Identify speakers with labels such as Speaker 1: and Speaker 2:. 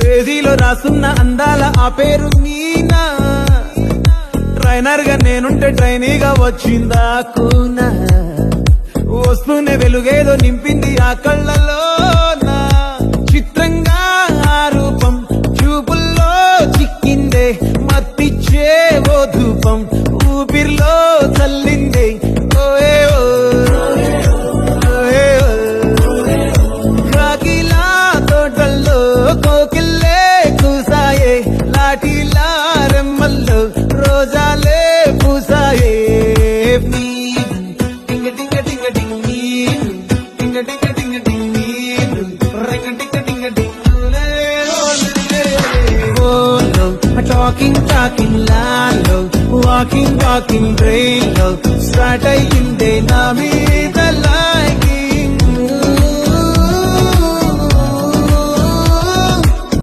Speaker 1: పేజీలో రాసున్న అందాల ఆ పేరు మీనా, ట్రైనర్ గా నేనుంటే ట్రైనీగా వచ్చిందా కూనా, వస్తూనే వెలుగేదో నింపింది ఆ కళ్ళలో, చిత్రంగా ఆ రూపం చూపుల్లో చిక్కిందే, మత్తిచ్చే ఓ ధూపం ఊపిరిలో చల్లిందే. ఓయే ఓ కాకిలా తోటల్లో కోకిల్లే కూసాయే, లాఠీలా రెమ్మల్లో రోజాలే పూసాయే. టింగ టింగ టింగ టింగ్ నీరు, టింగ టింగ టింగ టింగ్ నీరు, రింగ టింగ టింగ టింగ్ ఓలో, టాకింగ్ టాకింగ్ లాలో, వాకింగ్ వాకింగ్ బ్రెయిన్ లో స్టార్ట్ అయ్యిందే నా మీద